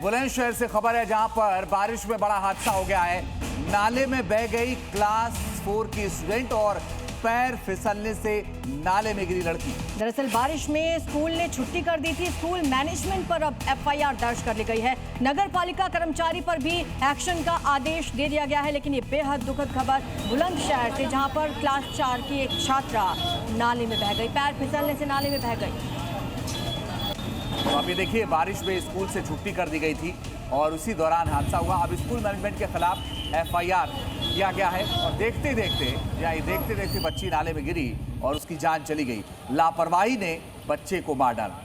बुलंदशहर से खबर है, जहां पर बारिश में बड़ा हादसा हो गया है। नाले में बह गई क्लास 4 की स्टूडेंट और पैर फिसलने से नाले में गिरी लड़की। दरअसल बारिश में स्कूल ने छुट्टी कर दी थी। स्कूल मैनेजमेंट पर अब एफआईआर दर्ज कर ली गई है। नगर पालिका कर्मचारी पर भी एक्शन का आदेश दे दिया गया है। लेकिन ये बेहद दुखद खबर बुलंदशहर से, जहां पर क्लास 4 की एक छात्रा नाले में बह गई, पैर फिसलने से नाले में बह गई। तो अभी देखिए, बारिश में स्कूल से छुट्टी कर दी गई थी और उसी दौरान हादसा हुआ। अब स्कूल मैनेजमेंट के खिलाफ एफआईआर किया गया है और देखते देखते बच्ची नाले में गिरी और उसकी जान चली गई। लापरवाही ने बच्चे को मार डाला।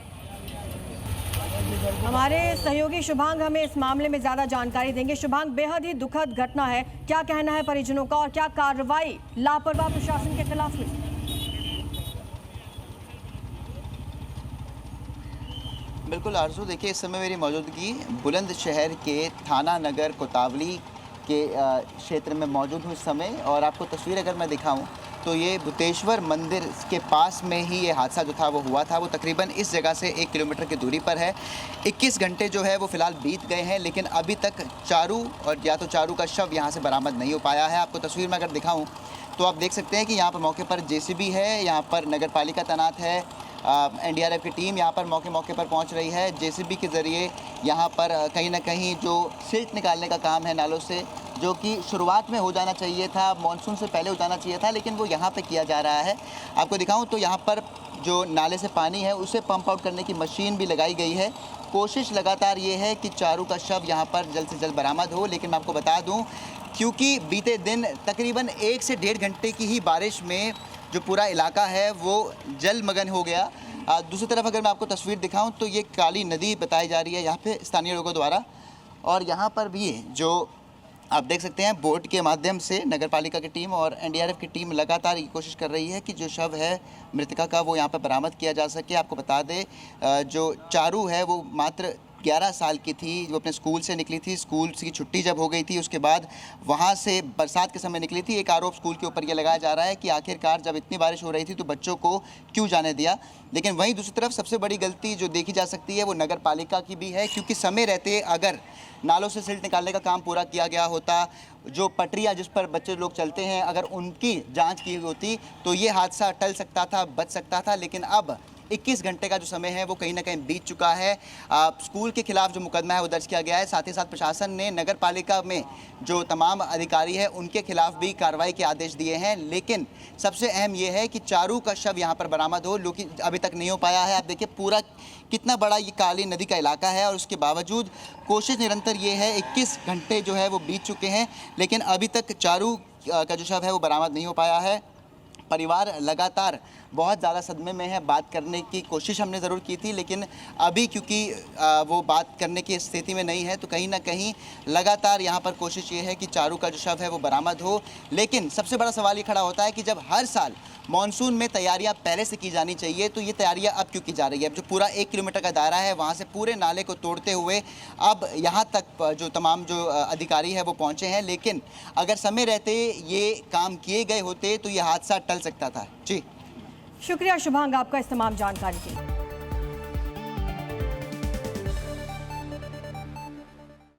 हमारे सहयोगी शुभांग हमें इस मामले में ज्यादा जानकारी देंगे। शुभांग, बेहद ही दुखद घटना है, क्या कहना है परिजनों का और क्या कार्रवाई लापरवाह प्रशासन के खिलाफ हुई? बिल्कुल आरजू, देखिए इस समय मेरी मौजूदगी बुलंदशहर के थाना नगर कोतावली के क्षेत्र में मौजूद हूँ इस समय। और आपको तस्वीर अगर मैं दिखाऊं तो ये भूतेश्वर मंदिर के पास में ही ये हादसा जो था वो हुआ था। वो तकरीबन इस जगह से 1 किलोमीटर की दूरी पर है। 21 घंटे जो है वो फ़िलहाल बीत गए हैं, लेकिन अभी तक चारू का शव यहाँ से बरामद नहीं हो पाया है। आपको तस्वीर में अगर दिखाऊँ तो आप देख सकते हैं कि यहाँ पर मौके पर जेसीबी है, यहाँ पर नगर पालिका तैनात है, एनडीआरएफ की टीम यहाँ पर मौके पर पहुँच रही है। जेसीबी के ज़रिए यहाँ पर कहीं ना कहीं जो सिल्ट निकालने का काम है नालों से, जो कि शुरुआत में हो जाना चाहिए था, मानसून से पहले हो जाना चाहिए था, लेकिन वो यहाँ पे किया जा रहा है। आपको दिखाऊं तो यहाँ पर जो नाले से पानी है उसे पंप आउट करने की मशीन भी लगाई गई है। कोशिश लगातार ये है कि चारू का शव यहाँ पर जल्द से जल्द बरामद हो। लेकिन मैं आपको बता दूँ, क्योंकि बीते दिन तकरीबन 1 से 1.5 घंटे की ही बारिश में जो पूरा इलाका है वो जलमग्न हो गया। दूसरी तरफ अगर मैं आपको तस्वीर दिखाऊं तो ये काली नदी बताई जा रही है यहाँ पे स्थानीय लोगों द्वारा। और यहाँ पर भी जो आप देख सकते हैं, बोट के माध्यम से नगर पालिका की टीम और एनडीआरएफ की टीम लगातार ये कोशिश कर रही है कि जो शव है मृतका का वो यहाँ पर बरामद किया जा सके। आपको बता दें, जो चारू है वो मात्र 11 साल की थी, वो अपने स्कूल से निकली थी। स्कूल की छुट्टी जब हो गई थी उसके बाद वहाँ से बरसात के समय निकली थी। एक आरोप स्कूल के ऊपर ये लगाया जा रहा है कि आखिरकार जब इतनी बारिश हो रही थी तो बच्चों को क्यों जाने दिया। लेकिन वहीं दूसरी तरफ सबसे बड़ी गलती जो देखी जा सकती है वो नगर पालिका की भी है, क्योंकि समय रहते अगर नालों से सिल्ट निकालने का काम पूरा किया गया होता, जो पटरियाँ जिस पर बच्चे लोग चलते हैं अगर उनकी जाँच की होती तो ये हादसा टल सकता था, बच सकता था। लेकिन अब 21 घंटे का जो समय है वो कहीं ना कहीं बीत चुका है। स्कूल के खिलाफ जो मुकदमा है वो दर्ज किया गया है। साथ ही साथ प्रशासन ने नगर पालिका में जो तमाम अधिकारी है उनके खिलाफ भी कार्रवाई के आदेश दिए हैं। लेकिन सबसे अहम ये है कि चारू का शव यहाँ पर बरामद हो, जो कि अभी तक नहीं हो पाया है। आप देखिए पूरा कितना बड़ा ये काली नदी का इलाका है और उसके बावजूद कोशिश निरंतर ये है। 21 घंटे जो है वो बीत चुके हैं, लेकिन अभी तक चारू का जो शव है वो बरामद नहीं हो पाया है। परिवार लगातार बहुत ज़्यादा सदमे में है। बात करने की कोशिश हमने ज़रूर की थी, लेकिन अभी क्योंकि वो बात करने की स्थिति में नहीं है, तो कहीं ना कहीं लगातार यहाँ पर कोशिश ये है कि चारू का जो शव है वो बरामद हो। लेकिन सबसे बड़ा सवाल ये खड़ा होता है कि जब हर साल मानसून में तैयारियां पहले से की जानी चाहिए तो ये तैयारियां अब क्यों की जा रही है। अब जो पूरा 1 किलोमीटर का दायरा है वहाँ से पूरे नाले को तोड़ते हुए अब यहाँ तक जो तमाम जो अधिकारी है वो पहुँचे हैं। लेकिन अगर समय रहते ये काम किए गए होते तो ये हादसा टल सकता था। जी शुक्रिया शुभांग आपका इस तमाम जानकारी के लिए।